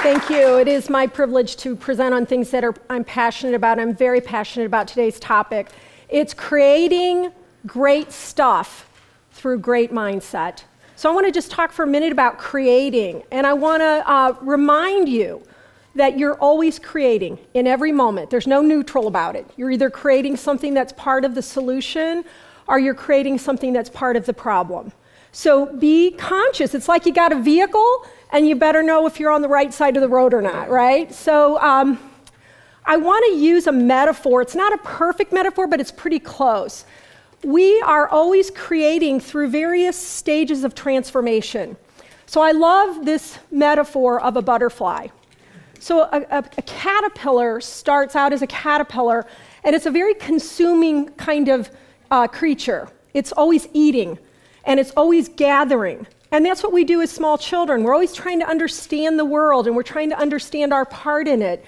Thank you. It is my privilege to present on things that I'm passionate about. I'm very passionate about today's topic. It's creating great stuff through great mindset. So I want to just talk for a minute about creating, and I want to remind you that you're always creating in every moment. There's no neutral about it. You're either creating something that's part of the solution or you're creating something that's part of the problem. So be conscious. It's like you got a vehicle and you better know if you're on the right side of the road or not, right? So I want to use a metaphor. It's not a perfect metaphor, but it's pretty close. We are always creating through various stages of transformation. So I love this metaphor of a butterfly. So a caterpillar starts out as a caterpillar, and it's a very consuming kind of creature. It's always eating, and it's always gathering. And that's what we do as small children. We're always trying to understand the world, and we're trying to understand our part in it.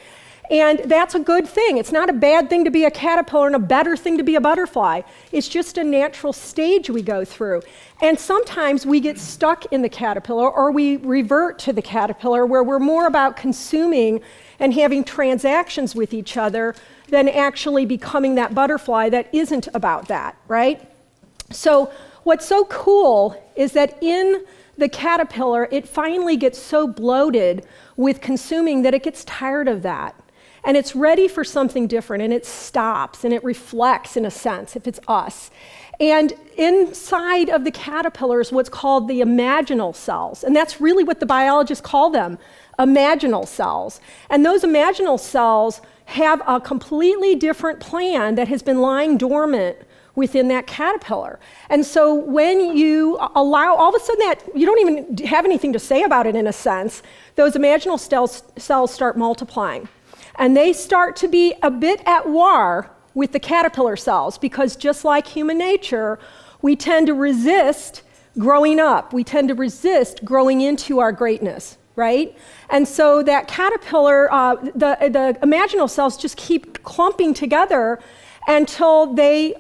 And that's a good thing. It's not a bad thing to be a caterpillar and a better thing to be a butterfly. It's just a natural stage we go through. And sometimes we get stuck in the caterpillar, or we revert to the caterpillar where we're more about consuming and having transactions with each other than actually becoming that butterfly that isn't about that, right? So what's so cool is that in the caterpillar, it finally gets so bloated with consuming that it gets tired of that. And it's ready for something different, and it stops, and it reflects, in a sense, if it's us. And inside of the caterpillar is what's called the imaginal cells, and that's really what the biologists call them, imaginal cells. And those imaginal cells have a completely different plan that has been lying dormant within that caterpillar. And so when you allow, all of a sudden that, you don't even have anything to say about it in a sense, those imaginal cells start multiplying. And they start to be a bit at war with the caterpillar cells, because just like human nature, we tend to resist growing up. We tend to resist growing into our greatness, right? And so that caterpillar, the imaginal cells just keep clumping together until they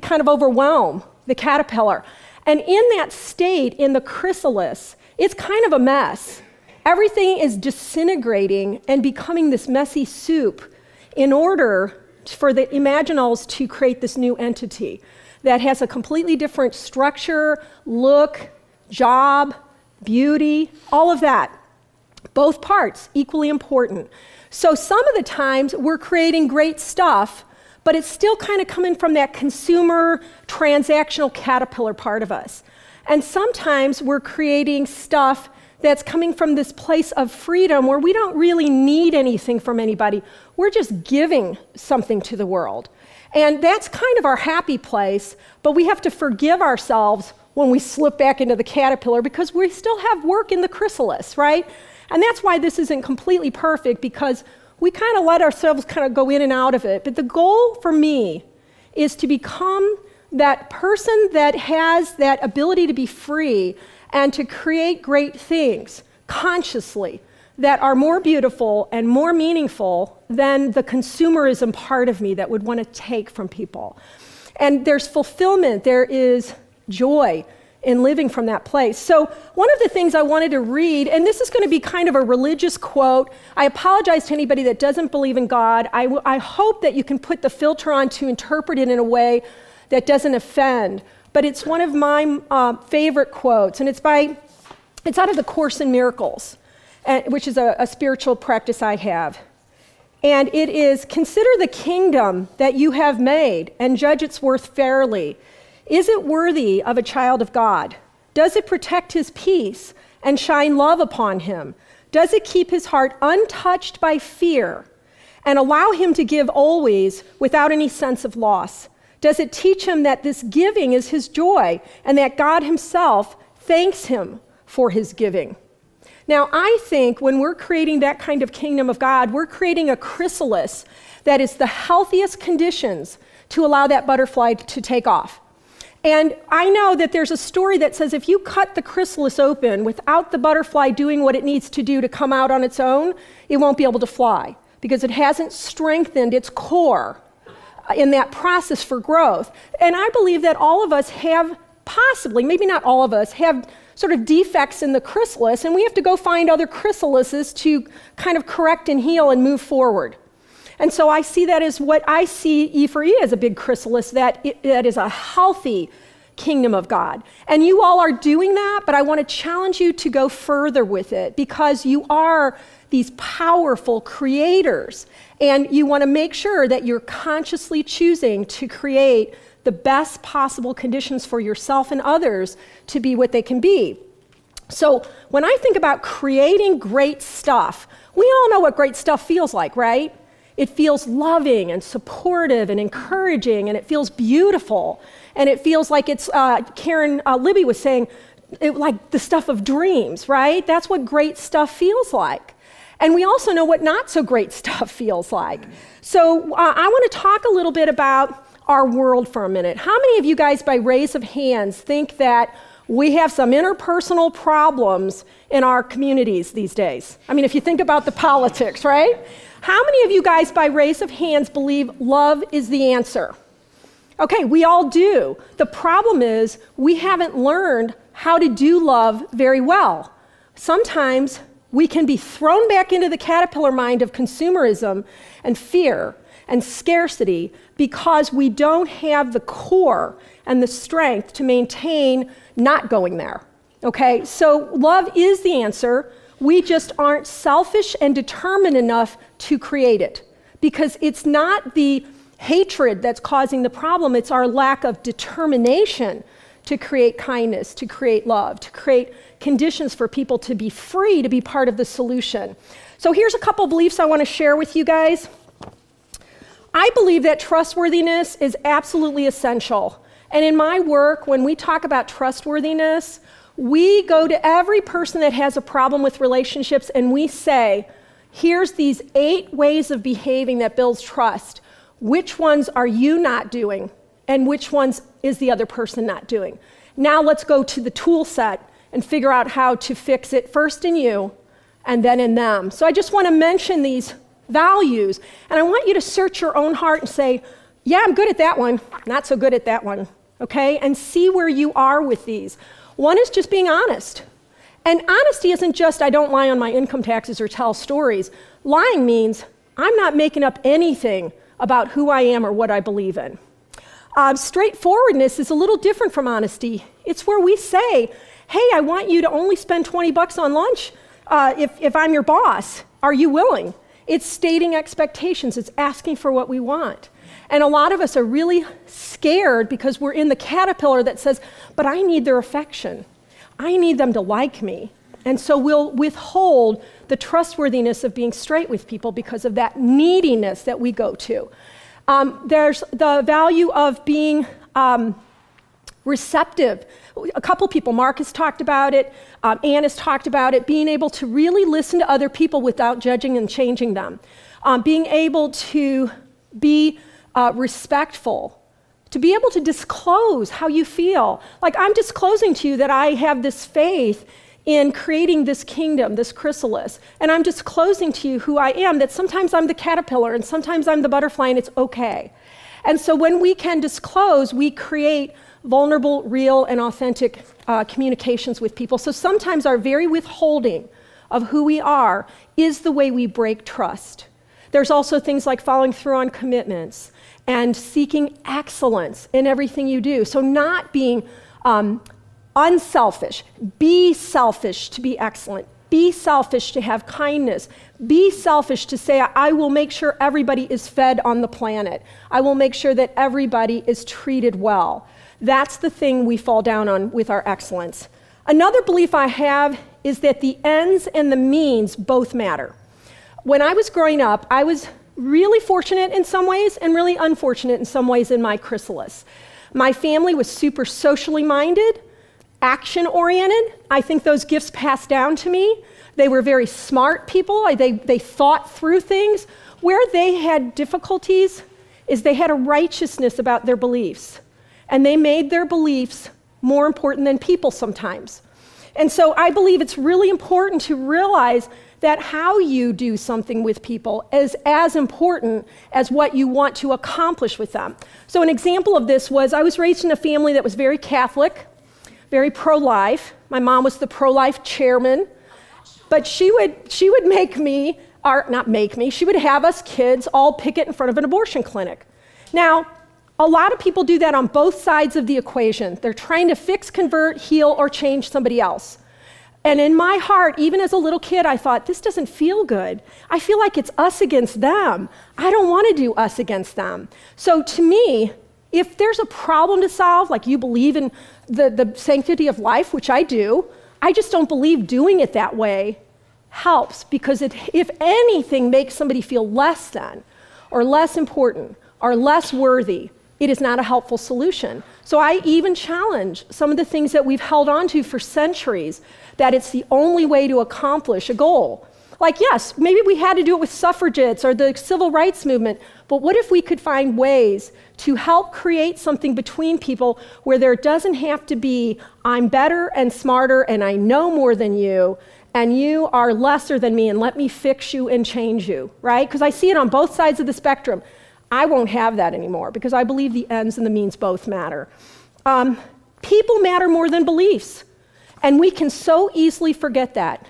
kind of overwhelm the caterpillar. And in that state, in the chrysalis, it's kind of a mess. Everything is disintegrating and becoming this messy soup in order for the imaginals to create this new entity that has a completely different structure, look, job, beauty, all of that. Both parts, equally important. So some of the times we're creating great stuff, but it's still kind of coming from that consumer, transactional caterpillar part of us. And sometimes we're creating stuff that's coming from this place of freedom where we don't really need anything from anybody. We're just giving something to the world. And that's kind of our happy place, but we have to forgive ourselves when we slip back into the caterpillar, because we still have work in the chrysalis, right? And that's why this isn't completely perfect, because we kind of let ourselves kind of go in and out of it. But the goal for me is to become that person that has that ability to be free and to create great things consciously that are more beautiful and more meaningful than the consumerism part of me that would want to take from people. And there's fulfillment, there is joy in living from that place. So one of the things I wanted to read, and this is going to be kind of a religious quote. I apologize to anybody that doesn't believe in God. I hope that you can put the filter on to interpret it in a way that doesn't offend. But it's one of my favorite quotes, and it's out of the Course in Miracles, which is a spiritual practice I have. And it is, "Consider the kingdom that you have made and judge its worth fairly. Is it worthy of a child of God? Does it protect his peace and shine love upon him? Does it keep his heart untouched by fear and allow him to give always without any sense of loss? Does it teach him that this giving is his joy and that God himself thanks him for his giving?" Now, I think when we're creating that kind of kingdom of God, we're creating a chrysalis that is the healthiest conditions to allow that butterfly to take off. And I know that there's a story that says if you cut the chrysalis open without the butterfly doing what it needs to do to come out on its own, it won't be able to fly because it hasn't strengthened its core in that process for growth. And I believe that all of us have possibly, maybe not all of us, have sort of defects in the chrysalis, and we have to go find other chrysalises to kind of correct and heal and move forward. And so I see that as what I see E4E as a big chrysalis, that is a healthy kingdom of God. And you all are doing that, but I want to challenge you to go further with it, because you are these powerful creators, and you want to make sure that you're consciously choosing to create the best possible conditions for yourself and others to be what they can be. So when I think about creating great stuff, we all know what great stuff feels like, right? It feels loving and supportive and encouraging, and it feels beautiful, and it feels like it's, Libby was saying, like the stuff of dreams, right? That's what great stuff feels like. And we also know what not so great stuff feels like. So I want to talk a little bit about our world for a minute. How many of you guys, by raise of hands, think that we have some interpersonal problems in our communities these days? I mean, if you think about the politics, right? How many of you guys, by raise of hands, believe love is the answer? Okay, we all do. The problem is we haven't learned how to do love very well. Sometimes we can be thrown back into the caterpillar mind of consumerism and fear and scarcity because we don't have the core and the strength to maintain not going there. Okay, so love is the answer. We just aren't selfish and determined enough to create it, because it's not the hatred that's causing the problem, it's our lack of determination to create kindness, to create love, to create conditions for people to be free to be part of the solution. So here's a couple beliefs I want to share with you guys. I believe that trustworthiness is absolutely essential. And in my work, when we talk about trustworthiness, we go to every person that has a problem with relationships and we say, here's these 8 ways of behaving that builds trust. Which ones are you not doing? And which ones is the other person not doing? Now let's go to the tool set and figure out how to fix it first in you and then in them. So I just want to mention these values, and I want you to search your own heart and say, yeah, I'm good at that one, not so good at that one, okay? And see where you are with these. One is just being honest. And honesty isn't just, I don't lie on my income taxes or tell stories. Lying means I'm not making up anything about who I am or what I believe in. Straightforwardness is a little different from honesty. It's where we say, hey, I want you to only spend $20 on lunch if I'm your boss. Are you willing? It's stating expectations. It's asking for what we want. And a lot of us are really scared because we're in the caterpillar that says, but I need their affection. I need them to like me. And so we'll withhold the trustworthiness of being straight with people because of that neediness that we go to. There's the value of being receptive. A couple people, Mark has talked about it, Ann has talked about it, being able to really listen to other people without judging and changing them. Being able to be respectful, to be able to disclose how you feel. Like, I'm disclosing to you that I have this faith in creating this kingdom, this chrysalis, and I'm disclosing to you who I am, that sometimes I'm the caterpillar and sometimes I'm the butterfly, and it's okay. And so when we can disclose, we create vulnerable, real, and authentic communications with people. So sometimes our very withholding of who we are is the way we break trust. There's also things like following through on commitments and seeking excellence in everything you do. So not being unselfish. Be selfish to be excellent. Be selfish to have kindness. Be selfish to say, I will make sure everybody is fed on the planet. I will make sure that everybody is treated well. That's the thing we fall down on with our excellence. Another belief I have is that the ends and the means both matter. When I was growing up, I was really fortunate in some ways and really unfortunate in some ways in my chrysalis. My family was super socially minded, action-oriented. I think those gifts passed down to me. They were very smart people. They thought through things. Where they had difficulties is they had a righteousness about their beliefs. And they made their beliefs more important than people sometimes. And so I believe it's really important to realize that how you do something with people is as important as what you want to accomplish with them. So an example of this was I was raised in a family that was very Catholic, very pro-life. My mom was the pro-life chairman. But she would make me, or not make me, she would have us kids all picket in front of an abortion clinic. Now, a lot of people do that on both sides of the equation. They're trying to fix, convert, heal, or change somebody else. And in my heart, even as a little kid, I thought, this doesn't feel good. I feel like it's us against them. I don't want to do us against them. So to me, if there's a problem to solve, like you believe in the sanctity of life, which I do, I just don't believe doing it that way helps, because it, if anything, makes somebody feel less than, or less important, or less worthy. It is not a helpful solution. So I even challenge some of the things that we've held on to for centuries, that it's the only way to accomplish a goal. Like, yes, maybe we had to do it with suffragettes or the civil rights movement, but what if we could find ways to help create something between people where there doesn't have to be, I'm better and smarter and I know more than you, and you are lesser than me, and let me fix you and change you, right? Because I see it on both sides of the spectrum. I won't have that anymore, because I believe the ends and the means both matter. People matter more than beliefs, and we can so easily forget that.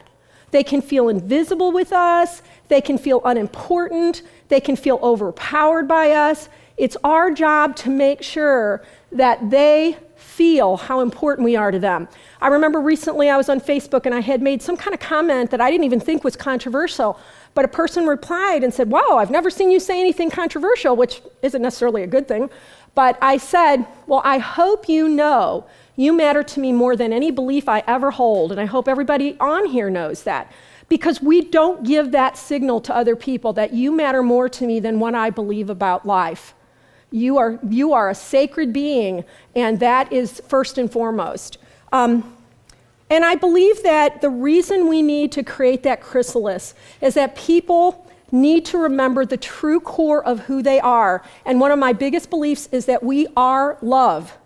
They can feel invisible with us, they can feel unimportant, they can feel overpowered by us. It's our job to make sure that they feel how important we are to them. I remember recently I was on Facebook and I had made some kind of comment that I didn't even think was controversial, but a person replied and said, wow, I've never seen you say anything controversial, which isn't necessarily a good thing. But I said, well, I hope you know you matter to me more than any belief I ever hold, and I hope everybody on here knows that. Because we don't give that signal to other people that you matter more to me than what I believe about life. You are a sacred being, and that is first and foremost. And I believe that the reason we need to create that chrysalis is that people need to remember the true core of who they are. And one of my biggest beliefs is that we are love.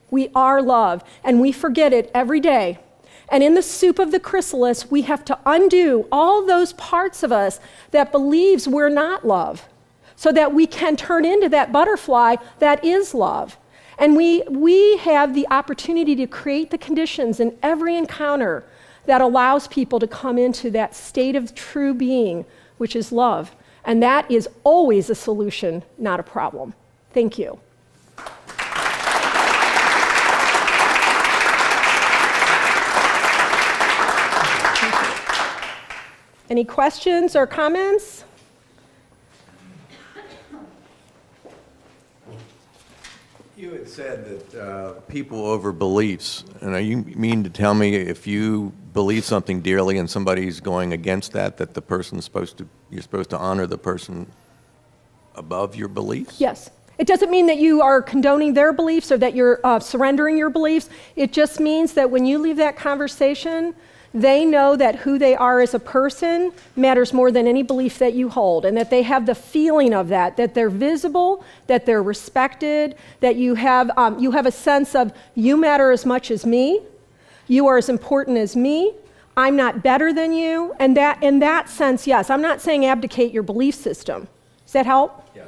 We are love, and we forget it every day. And in the soup of the chrysalis, we have to undo all those parts of us that believes we're not love, so that we can turn into that butterfly that is love. And we have the opportunity to create the conditions in every encounter that allows people to come into that state of true being, which is love. And that is always a solution, not a problem. Thank you. Any questions or comments? You had said that people over beliefs, and you mean to tell me if you believe something dearly and somebody's going against that the person's you're supposed to honor the person above your beliefs? Yes. It doesn't mean that you are condoning their beliefs or that you're surrendering your beliefs. It just means that when you leave that conversation, they know that who they are as a person matters more than any belief that you hold, and that they have the feeling of that they're visible, that they're respected, that you have a sense of, you matter as much as me, you are as important as me, I'm not better than you, and that in that sense, yes, I'm not saying abdicate your belief system. Does that help? Yes.